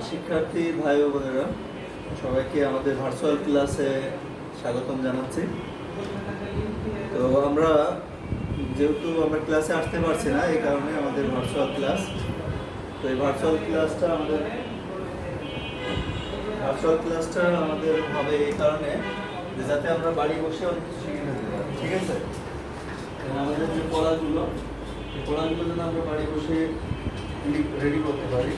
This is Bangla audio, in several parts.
শিক্ষার্থী ভাই ও বোনেরা, সবাইকে আমাদের ভার্চুয়াল ক্লাসে স্বাগতম জানাচ্ছি। তো যেহেতু আমরা ক্লাসে আসতে পারছি না, এই কারণে আমাদের ভার্চুয়াল ক্লাস। তো এই ভার্চুয়াল ক্লাসটা আমাদের হবে এই কারণে যে যাতে আমরা বাড়ি বসে অনেক কিছু শিখে নিতে পারি। ঠিক আছে, আমাদের যে পড়াগুলো, এই পড়াগুলো যেন আমরা বাড়ি বসে রেডি করতে পারি।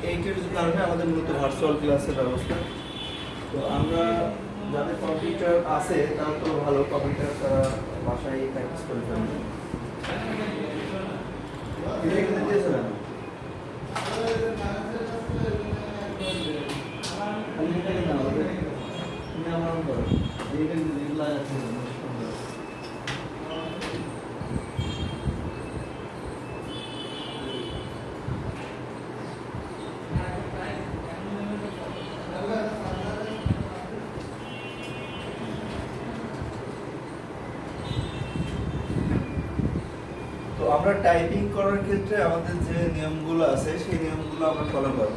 এইটির কারণে আমাদের মূলত ভার্চুয়াল ক্লাসের ব্যবস্থা। তো আমরা যাদের কম্পিউটার আছে তারা তো ভালো, কম্পিউটার তারা বাসায় প্র্যাকটিস করে ফেলবে। তো আমরা টাইপিং করার ক্ষেত্রে আমাদের যে নিয়মগুলো আছে সেই নিয়মগুলো আমরা ফলো করব।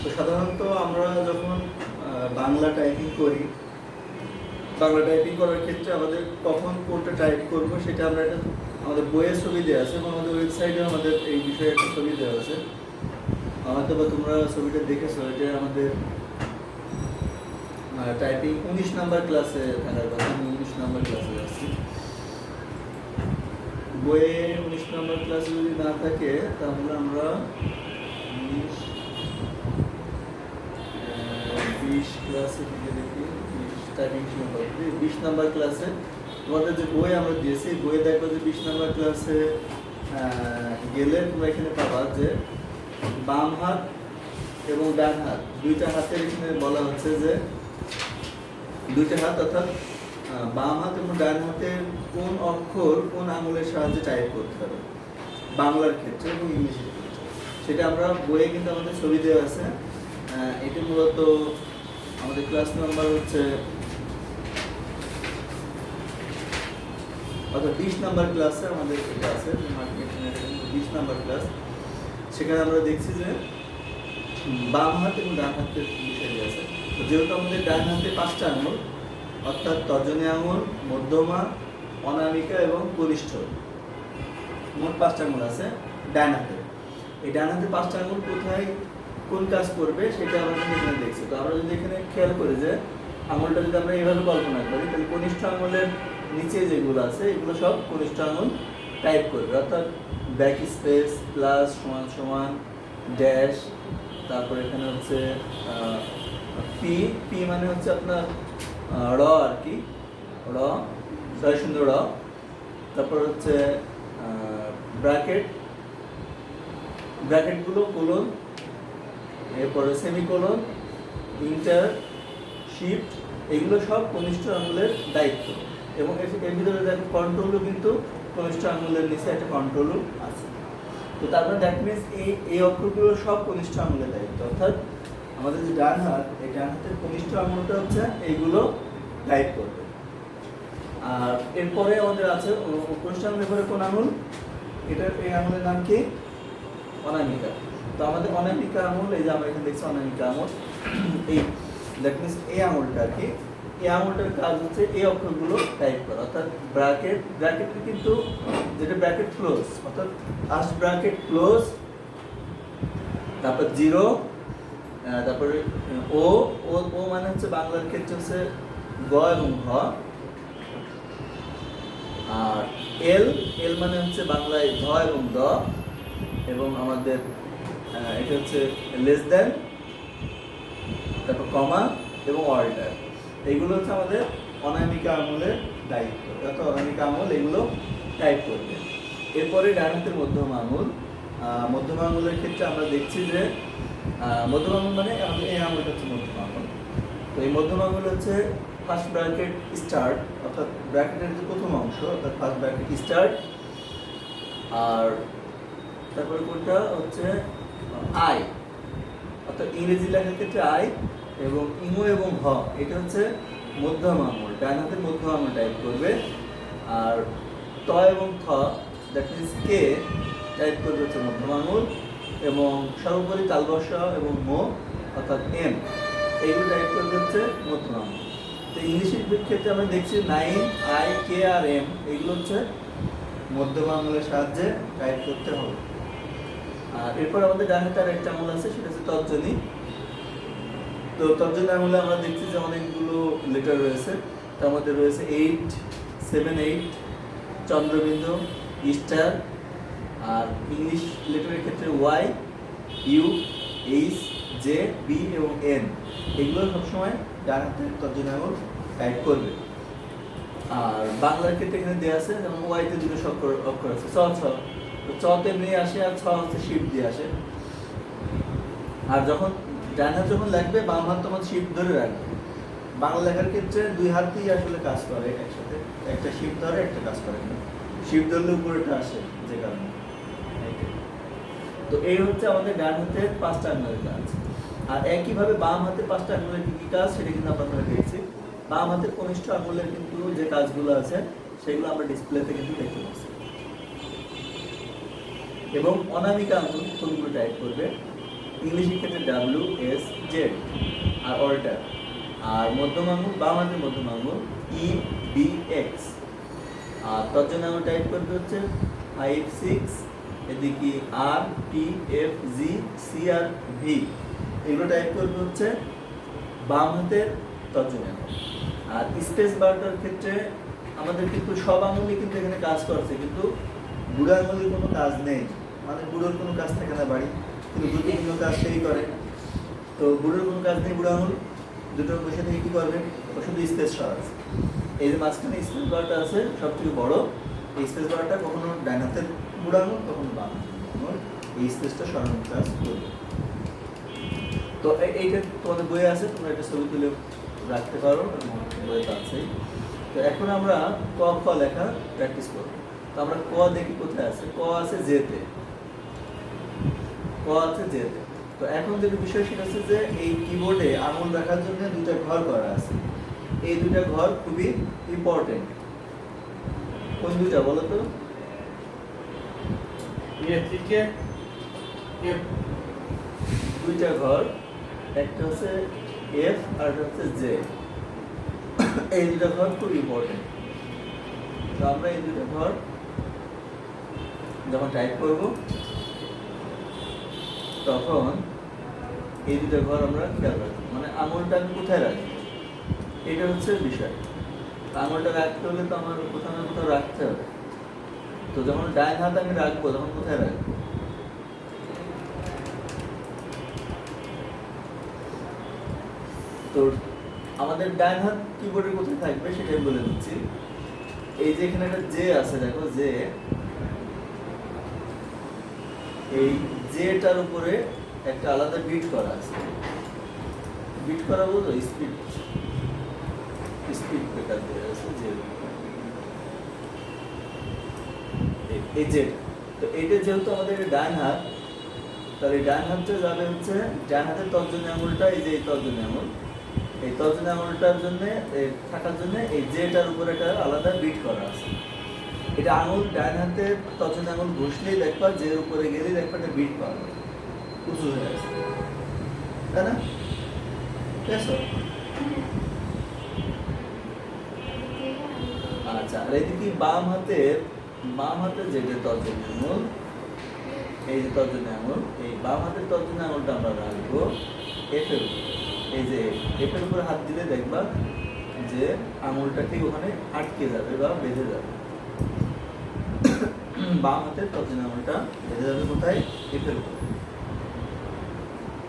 তো সাধারণত আমরা যখন বাংলা টাইপিং করার ক্ষেত্রে আমাদের কখন কোনটা টাইপ করব সেটা আমরা আমাদের বইয়ের ছবি দেওয়া আছে এবং আমাদের ওয়েবসাইটে আমাদের এই বিষয়ে একটা ছবি দেওয়া আছে। হয়তো বা তোমরা ছবিটা দেখেছো, এটা আমাদের টাইপিং 19 নাম্বার ক্লাসে থাকার কথা। আমি 19 নাম্বার ক্লাসে যাচ্ছি। বইয়ে 19 নম্বর ক্লাসে যদি না থাকে তাহলে আমরা 20 ক্লাসে দিকে দেখি, 20 নম্বর ক্লাসে তোমাদের যে বই আমরা দিয়েছি, বইয়ে দেখবো যে 20 নম্বর ক্লাসে গেলে তোমরা এখানে পাবা যে বাম হাত এবং ডান হাত দুইটা হাতের এখানে বলা হচ্ছে যে দুইটা হাত, অর্থাৎ বাম হাত এবং ডান হাতের কোন অক্ষর কোন আঙুলের সাহায্যে টাইপ করতে হবে বাংলার ক্ষেত্রে এবং ইংলিশের ক্ষেত্রে, সেটা আমরা বইয়ে কিন্তু আমাদের ছবি দেওয়া আছে। এটি মূলত আমাদের ক্লাস নাম্বার হচ্ছে অর্থাৎ 20 নাম্বার ক্লাসে আমাদের এটা আছে, 20 নাম্বার ক্লাস। সেখানে আমরা দেখছি যে বাম হাত এবং ডান হাতের বিষয় আছে। তো যেহেতু আমাদের ডান হাতে 5টা আঙুল, অর্থাৎ তর্জনী আঙুল, মধ্যমা, অনামিকা এবং কনিষ্ঠ, মোট 5টা আঙুল আছে ডান হাতে। এই ডান হাতে 5টা আঙুল কোথায় কোন কাজ করবে সেটা আমরা এখানে দেখছি। তো আমরা যদি এখানে খেয়াল করি যে আঙুলটা যদি আমরা এইভাবে কল্পনা করি, তাহলে কনিষ্ঠ আঙুলের নিচে যেগুলো আছে এগুলো সব কনিষ্ঠ আঙুল টাইপ করবে, অর্থাৎ ব্যাক স্পেস, প্লাস, সমান সমান, ড্যাশ, তারপর এখানে হচ্ছে পি মানে হচ্ছে আপনার র আর কি, র, ছয় সুন্দর র, তারপর হচ্ছে ব্র্যাকেটগুলো কোলন, এরপরে সেমিকোলন, ইন্টার, শিফট, এগুলো সব কনিষ্ঠ আঙুলের দায়িত্ব। এবং এর ভিতরে দেখো কন্ট্রোলও কিন্তু কনিষ্ঠ আঙুলের নিচে একটা কন্ট্রোলও আছে। তো তারপরে দ্যাট মিনস এই অক্ষরগুলো সব কনিষ্ঠ আঙুলের দায়িত্ব, অর্থাৎ আমাদের যে ডান হাত, এই ডান হাতের কনিষ্ঠ আঙুলটা হচ্ছে এইগুলো টাইপ করবে। আর এরপরে আমাদের আছে কনিষ্ঠ আঙুলের পরে কোন আঙুল, এই আঙুলের নাম কি? অনামিকা। তো আমাদের অনামিকা আঙুল, এই যে আমরা এখানে দেখছি অনামিকা আঙুল, এই দ্যাট মিনস এই আঙুলটা কি, এই আঙুলটার কাজ হচ্ছে এই অক্ষরগুলো টাইপ করা, অর্থাৎ ব্র্যাকেট কিন্তু যেটা ব্র্যাকেট ক্লোজ, অর্থাৎ ফার্স্ট ব্র্যাকেট ক্লোজ, তারপর 0, তারপরে ও মানে হচ্ছে বাংলার ক্ষেত্রে হচ্ছে গ এবং ঘ, আর এল মানে হচ্ছে বাংলায় ধ এবং দ, এবং আমাদের এটা হচ্ছে লেস দেন, তারপর কমা এবং অল্টার, এইগুলো হচ্ছে আমাদের অনামিকা আঙুলের দায়িত্ব, অর্থাৎ অনামিকা আঙুল এগুলো টাইপ করবে। এরপরে ডান হাতের মধ্যমা আঙুল, মধ্যমা আঙুলের ক্ষেত্রে আমরা দেখছি যে মধ্যমা আঙুল মানে আমাদের এই আঙুলটা হচ্ছে মধ্যমা আঙুল। তো এই মধ্যমা আঙুল হচ্ছে ফার্স্ট ব্র্যাকেট স্টার্ট, অর্থাৎ ব্র্যাকেটের যে প্রথম অংশ, অর্থাৎ ফার্স্ট ব্র্যাকেট স্টার্ট, আর তারপরে কোনটা হচ্ছে আই, অর্থাৎ ইংরেজি লেখার ক্ষেত্রে আই, এবং ইমো এবং হ, এটা হচ্ছে মধ্যমা আঙুল, ডান হাতের মধ্যমা আঙুল টাইপ করবে। আর ত এবং থ, দ্যাট মিনস কে, টাইপ করবে হচ্ছে মধ্যম আঙুল, এবং সর্বোপরি তালবর্ষ এবং মো অর্থাৎ এম, এইগুলো টাইপ করবে হচ্ছে মধ্যম আঙুল। তো ইংলিশের ক্ষেত্রে আমরা দেখছি 9, I, K আর M এগুলো হচ্ছে মধ্যম আঙুলের সাহায্যে টাইপ করতে হবে। আর এরপর আমাদের ডান হাতে আর একটা আঙুল আছে, সেটা হচ্ছে তর্জনী। তো তর্জনী আঙুলে আমরা দেখছি যে অনেকগুলো লেটার রয়েছে, তার মধ্যে রয়েছে 8, 7, 8, চন্দ্রবিন্দু, স্টার, আর ইংলিশ লেটারের ক্ষেত্রে Y, U, H, J, B এবং এন, এগুলো সবসময় ডান হাতে তর্জনী আঙুল টাইপ করবে। আর বাংলার ক্ষেত্রে এখানে দেওয়া আছে, যেমন ওয়াইতে দুটো অক্ষর আছে, ছ ছ, তো চতে এমনি আসে আর ছ হচ্ছে শিফট দিয়ে আসে। আর যখন ডান হাত যখন লাগবে, বাম হাত তখন শিফট ধরে রাখবে। বাংলা লেখার ক্ষেত্রে দুই হাতই আসলে কাজ করে একসাথে, একটা শিফট ধরে একটা কাজ করে না, শিফট ধরলে উপরেটা আসে যে কারণে। তো এই হচ্ছে আমাদের ডান হাতের 5টা আঙুলের কাজ। আর একইভাবে বাম হাতে 5টা আঙুলের কি কি কাজ সেটা কিন্তু আমরা দেখছি। বাম হাতের কনিষ্ঠ আঙুলের কিন্তু যে কাজগুলো আছে সেগুলো আমরা ডিসপ্লেতে কিন্তু দেখতে পাচ্ছি। এবং অনামিকা আঙুল কোনগুলো টাইপ করবে, ইংলিশের ক্ষেত্রে ডাব্লিউ, এস, জেড আর অল্টার। আর মধ্যম আঙুল, বাম হাতের মধ্যম আঙুল ই, বি, এক্স। আর তর্জনী আঙুল টাইপ করবে হচ্ছে 5, 6, এদিকে আর, টি, এফ, জি, সি আর ভি, এগুলো টাইপ করবে হচ্ছে বাম হাতের তর্জনী আঙুল। আর স্পেস বারটার ক্ষেত্রে আমাদের কিন্তু সব আঙুলই কিন্তু এখানে কাজ করছে, কিন্তু বুড়ো আঙুলের কোনো কাজ নেই, মানে বুড়োর কোনো কাজ থাকে না বাড়ি, কিন্তু গুরুত্বপূর্ণ কাজ সেই করে। তো বুড়োর কোনো কাজ নেই, বুড়ো আঙুল দুটো বসে থেকে কী করবে, ও শুধু স্পেস সরাচ্ছে। এই যে মাঝখানে স্পেস বারটা আছে সবথেকে বড়, এই স্পেস বারটা কখনো ডান হাতের বুড়ো আঙুল, কখনো বাম আঙুল এই স্পেসটা সরানোর কাজ করবে। তো এইটা তোমাদের বইয়ে আছে, তোমরা একটা ছবি তুলে রাখতে পারো এবং বইতে আছেই। তো এখন আমরা ক খ লেখা প্র্যাকটিস করব। তো আমরা ক দেখি কোথায় আছে, ক আছে জেতে, ক আছে জেতে। তো এখন যে বিষয় সেটা হচ্ছে যে এই কিবোর্ডে আঙুল রাখার জন্য দুইটা ঘর করা আছে, এই দুইটা ঘর খুবই ইম্পর্টেন্ট। কোন দুইটা বলো তো? দুইটা ঘর, একটা হচ্ছে এফ আর একটা হচ্ছে জে, এই দুটা ঘর খুব ইম্পর্টেন্ট। তো আমরা এই দুটো ঘর যখন টাইপ করব তখন এই দুটো ঘর আমরা খেয়াল রাখবো, মানে আঙুলটা আমি কোথায় রাখবো এটা হচ্ছে বিষয়। আঙুলটা রাখতে হলে তো আমার কোথাও না কোথাও রাখতে হবে। তো যখন ডান হাত আমি রাখবো তখন কোথায় রাখবো, তো আমাদের ডান হাত কিবোর্ডের কোথায় থাকবে সেটাই বলে দিচ্ছি। এই যে এখানে একটা জে আছে, দেখো জে, এই জেটার উপরে একটা আলাদা বিট করা আছে, বিট করা বলতো স্পিড, স্পিড ব্রেকার দেওয়া আছে জে, এই জে। তো এটা যেহেতু আমাদের ডান হাত, তাহলে ডান হাতটা যাবে হচ্ছে ডান হাতের তর্জনী আঙুলটা, এই যে এই তর্জনী আঙুল, এই তর্জনী আঙুলটার জন্য থাকার জন্য এই জেটার উপরে একটা আলাদা বিট করা আছে। এটা আঙুল ডান হাতে তর্জনী আঙুল ঘষলেই দেখবা, যে উপরে গেলেই দেখবা একটা বিট পাবে, উঁচু হয়ে আছে, তাই না? আচ্ছা, আর এদিকে বাম হাতের যেটা তর্জনী আঙুল, এই যে তর্জনী আঙুল, এই বাম হাতের তর্জনী আঙুলটা আমরা রাখবো এফের উপরে। এই যে এফের উপরে হাত দিলে দেখবা যে আঙুলটা ঠিক ওখানে আটকে যাবে বা বেঁধে যাবে। বাম হাতের তর্জনী আঙুলটা বেঁধে যাবে কোথায়, এফের উপরে,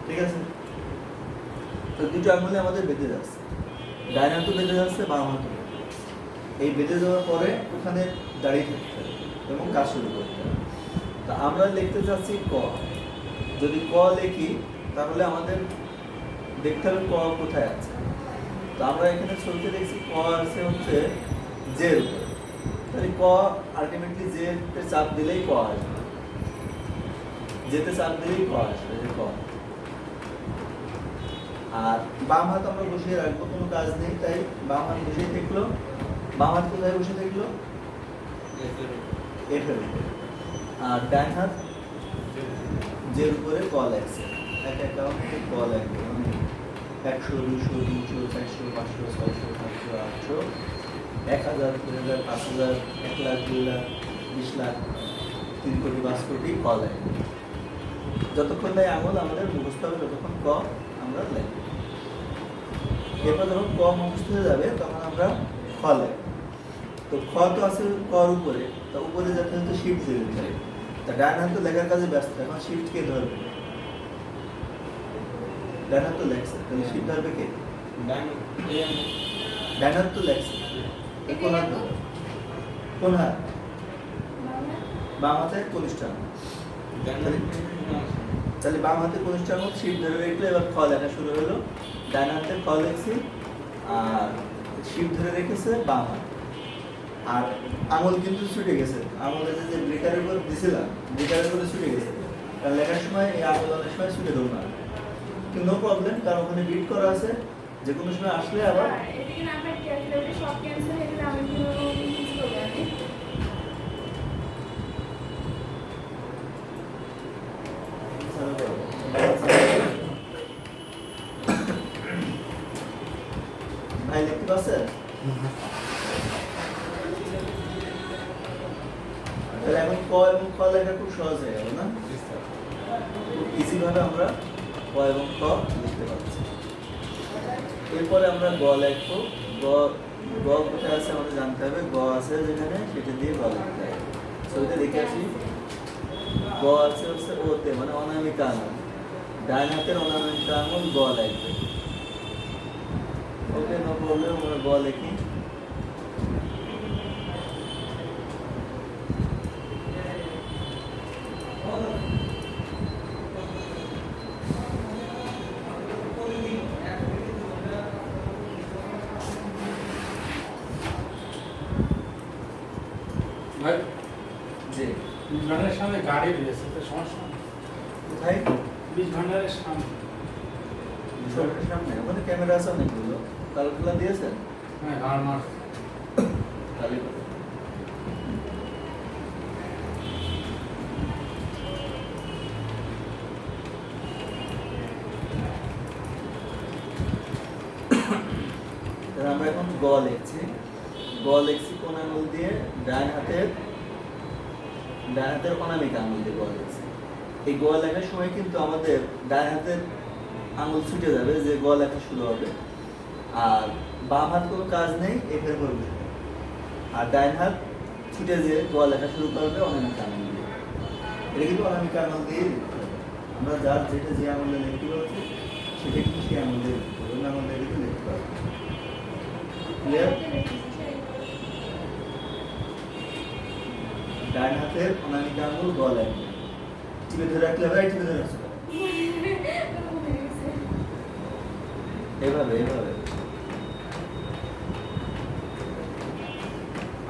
ঠিক আছে? তো দুটো আঙুলে আমাদের বেঁধে যাচ্ছে, ডান হাতও বেঁধে যাচ্ছে, বাম হাতও বেঁধে যাচ্ছে। এই বেঁধে যাওয়ার পরে ওখানে দাঁড়িয়ে থাকতে হবে এবং কাজ শুরু করতে হবে। তা আমরা লিখতে চাচ্ছি ক, যদি ক লিখি তাহলে আমাদের দেখতে হবে ক কোথায় আছে। তো আমরা এখানে ছবিতে দেখছি ক আছে হচ্ছে জের উপরে, তাহলে ক আলটিমেটলি জেতে চাপ দিলেই ক আসবে, যেতে চাপ দিলেই ক আসবে, যে ক। আর বাম হাত আমরা বসিয়ে রাখবো, কোনো কাজ নেই, তাই বাম হাত বসিয়ে থাকলো। বাম হাত কোথায় বসে থাকলো, এফ এর উপরে। আর ডান হাত যের উপরে ক লাগছে, এক অ্যাকাউন্টে ক লাগবে, মানে 100, 200, 300, 400, 500, 600, 700, 800, 1000, 2000, 5000, 1 লাখ, 2 লাখ, 20 লাখ, 3 কোটি, 5 কোটি ক লাগবে। যতক্ষণ নাই আমল আমাদের মুখস্থ হবে ততক্ষণ ক আমরা লাগবে। এরপর যখন ক মুখস্থ হয়ে যাবে তখন আমরা খ লাগবে। তো খ তো আছে কর উপরে, তো উপরে যাতে হয়তো শিফট দিয়ে দিতে হবে। তা ডান হাত তো লেখার কাজে ব্যস্ত, এখন শিফট কে ধরবে? ডান হাত তো লেখছে, তাহলে শিফট ধরবে কে? ডান হাত তো লেখছে, কোন হাত ধরবে? কোন হাত? বাম হাতের কনিষ্ঠ আঙুল। তাহলে বাম হাতে কনিষ্ঠ আঙুল শিফট ধরে রেখে এবার খ লেখা শুরু হলো। ডান হাতে খ লেখছি আর শিফট ধরে রেখেছে বাম হাত। আর আঙুল কিন্তু ছুটে গেছে, আঙুলে যে ব্রেকারের উপর দিছিলাম ব্রেকারের উপরে ছুটে গেছে, কারণ লেখার সময় এই আঙুল অনেক সময় ছুটে দেবো না, কিন্তু নো প্রবলেম, কারণ ওখানে বিট করা আছে, যে কোনো সময় আসলে আবার ভাই দেখতে পাচ্ছেন? তাহলে এখন ক এবং খ লেখা খুব সহজ হয়ে গেল না? খুব ইজি ভাবে আমরা ক এবং খ লিখতে পারছি। এরপরে আমরা গ লিখবো। গ গ কোথায় আছে আমাদের জানতে হবে। গ আছে যেখানে সেটা দিয়ে গ লিখতে হবে। ছবিতে দেখে আসি। গ আছে হচ্ছে ওতে, মানে অনামিকা আঙুল, ডান হাতের অনামিকা আঙুল গ লিখবে। ওকে, নো প্রবলেম, আমরা গ লিখি। ভাই জি, বীজ ভান্ডারের সামনে গাড়ি দিয়েছে, তো সমস্যা নেই। কোথায়? বীজ ভান্ডারের সামনে। সরকারের সামনে ওখানে ক্যামেরা আছে অনেকগুলো, তালা দিয়েছেন? হ্যাঁ, আর মাস তাহলে আমরা এখন গ লিখছি। গ লিখছি কোন আঙুল দিয়ে? ডান হাতের অনামিকা আঙুল দিয়ে গ লিখছি। এই গ লেখার সময় কিন্তু আমাদের ডান হাতের আঙুল ছুটে যাবে, যে গ লেখা শুরু হবে, আর বাম হাত কোনো কাজ নেই, এখানে করবে, আর ডান হাত ছুটে যে গ লেখা শুরু করবে অনামিকা আঙুল দিয়ে। এটা কিন্তু অনামিকা আঙুল দিয়ে লিখতে হবে। আমরা যার যেটা যে আঙুলে লিখতে পারছি সেটা কিন্তু সেই আঙুল দিয়ে লিখতে হবে, অন্য আঙুল দিয়ে লিখতে পারবো। ক্লিয়ার? ডান হাতের অনামিকা আঙুল গ লাগবে, টিপে ধরে রাখলে হবে, টিপে ধরে রাখতে হবে। এভাবে এভাবে।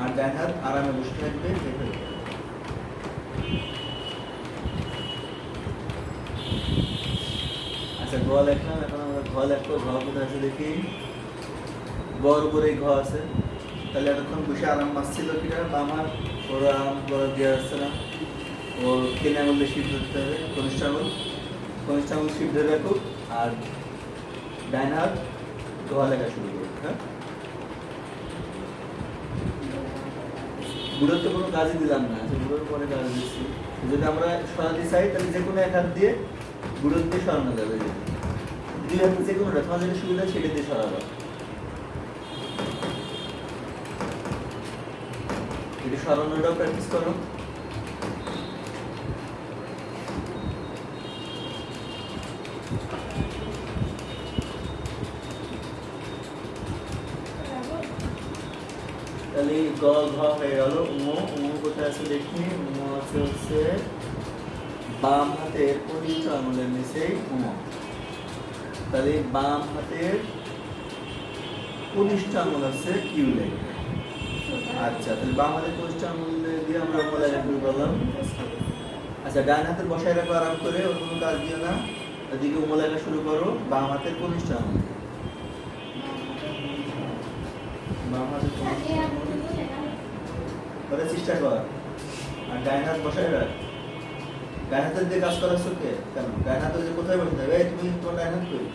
আর ডান হাত আরামে বসে থাকবে এভাবে। আচ্ছা, গ লেখলাম, এখন আমরা ঘ লিখবো। ঘ কোথায় আছে দেখি। গর উপরে ঘ আছে, তাহলে এতক্ষণ বসে আরাম মারছিল কিনা? বাম হাত ওর আরাম করা দেওয়া যাচ্ছে না, ওর তিন আঙুল দিয়ে শিফট ধরতে হবে, কনিষ্ঠ আঙুল শিফট ধরে রাখুক, আর ডান হাত ঘ লেখা শুরু করুক। হ্যাঁ, বুড়োর তো কোনো কাজই দিলাম না, বুড়োর পরে কাজ দিচ্ছি। যদি আমরা সরাতে চাই তাহলে যে কোনো এক হাত দিয়ে বুড়োর দিয়ে সরানো যাবে, দুই হাতে যে কোনোটা তোমার যেটা সুবিধা সেটা দিয়ে সরাবো। এটা সরানোটাও প্র্যাকটিস করো। তাহলে গ ঘ হয়ে গেল। কোথায় আছে দেখি। আছে হচ্ছে বাম হাতের কনিষ্ঠ আঙুলের নিচেই তাহলে বাম হাতের কনিষ্ঠ আঙুল আছে কিউ লেখা। আচ্ছা, তাহলে বাম হাতের কনিষ্ঠ আঙুল দিয়ে আমরা লেখা শুরু করলাম। আচ্ছা, ডান হাতের বসায় রাখো আরাম করে, ওর কোনো কাজ দিও না, ওদিকে লেখা শুরু করো বাম হাতের কনিষ্ঠ আঙুল। বাম হাতের কনিষ্ঠ আঙুল চেষ্টা কর। আর ডাইন হাত বসায় রাখ। ডাইন হাতের দিয়ে কাজ করাচ্ছ কে? কেন? ডাইন হাতে যে কোথায় বসে থাকবে? এই তুমি তোমার ডাইন হাত কই?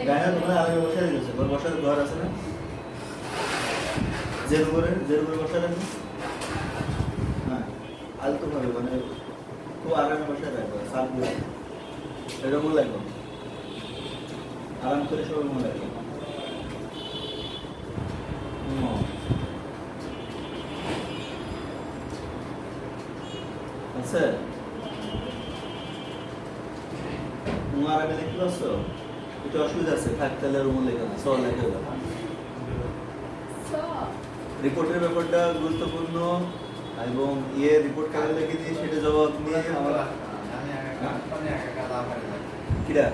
ডাইন হাত তোমার আগে বসায় দিয়েছে। ঘর বসার ঘর আছে না? জের উপরে বসায় রাখবে। হ্যাঁ, আলতো ভাবে মানে খুব আরামে বসায় রাখবে। সাপ দিয়ে এরকম লাগবে। আরাম করে সবাই মনে রাখবে। আচ্ছা, তোমার আগে দেখতে পাচ্ছ? একটু অসুবিধা আছে, থাক তাহলে রুমে লেখা না, সব লেখা যাবে। রিপোর্টের ব্যাপারটা গুরুত্বপূর্ণ এবং রিপোর্ট কাগজ লিখে দিয়ে সেটা জবাব নিয়ে আমার কিরা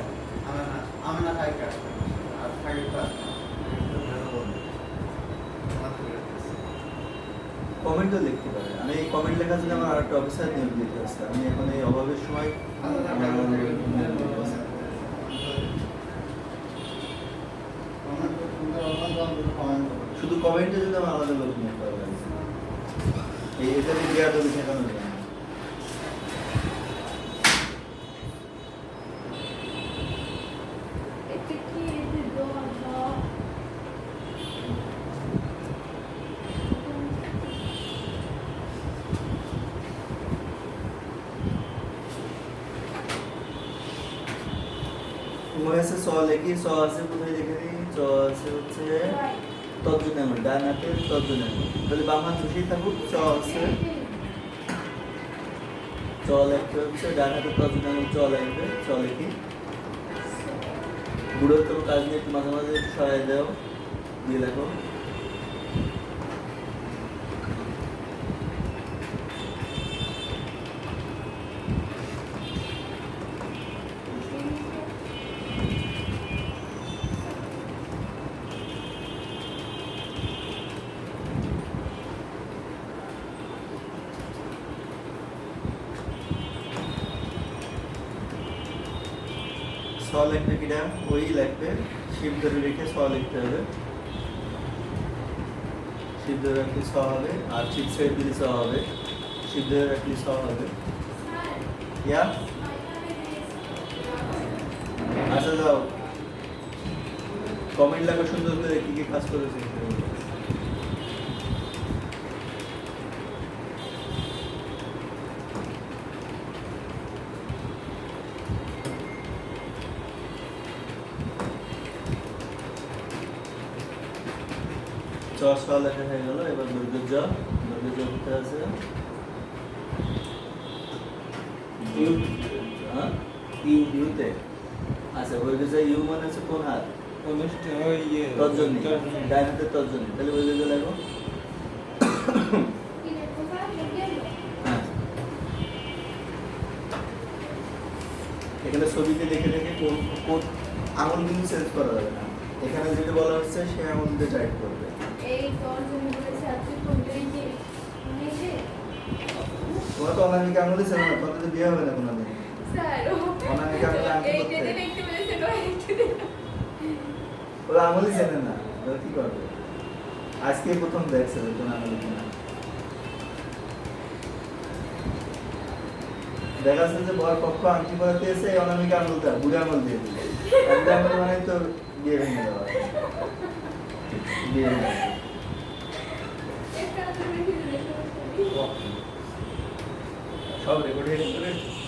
কমেন্টও লিখতে পারে। আমি এই কমেন্ট লেখার জন্য আমার আরেকটা অফিসার নিয়োগ দিতে আসছে। আমি এখন এই অভাবের সময় শুধু কমেন্টে যদি আমার আলাদা লোক নিয়ে পারবে এই এটা দিয়ে আর যদি শেখানো যায় না। তোমার আছে স লেখি, স আছে কোথায় লিখে দিই? চ আছে হচ্ছে তর্জনী আঙুল, ডান হাতের তর্জনী আঙুল। তাহলে বাম হাত বসেই থাকুক। চ আছে, চ লিখতে হচ্ছে ডান হাতের তর্জনী আঙুল, চ লিখবে। চ লিখি। বুড়োর কোনো কাজ নিয়ে একটু মাঝে মাঝে একটু সরাই দাও, দিয়ে লেখো। স লিখবে কিনা? ওই লিখবে, শিব ধরে রেখে স লিখতে হবে। শিব ধরে রাখলে স হবে, আর শিব ছেড়ে দিলে স হবে। শিব ধরে রাখলে স হবে। ইয়া আচ্ছা, যাও কমেন্ট লেখা সুন্দর করে, কি কি কাজ করেছে। চ স লেখা হয়ে গেল। এবার দৈর্ঘ্য জ কোথায় আছে? ইউতে আচ্ছা, দৈর্ঘ্য ইউ মানে হচ্ছে কোন হাত? তর্জনী, ডান হাতের তর্জনী। তাহলে দৈর্ঘ্য লেখো। হ্যাঁ, এখানে ছবিতে দেখে দেখে কোন আঙুল কিন্তু চেঞ্জ করা যাবে না। এখানে যেটা বলা হচ্ছে সে আঙুল দিয়ে টাইপ করবে। তোমার তো অনামিকা আঙুলে ছিল না, তোমার তো বিয়ে হবে না কোনো দিন। অনামিকা আঙুলে আঙুল করতে ওরা আঙুলই চেনে না, ওরা কি করবে? আজকে প্রথম দেখছে কোন আঙুল কিনা। দেখা যাচ্ছে যে বর পক্ষ আংটি পরাতে এসে এই অনামিকা আঙুলটা বুড়ি আঙুল দিয়ে দিল। বুড়ি আঙুল মানে তো বিয়ে ভেঙে দেওয়া, বিয়ে ভেঙে। সব রেকর্ড হয়ে গেছে।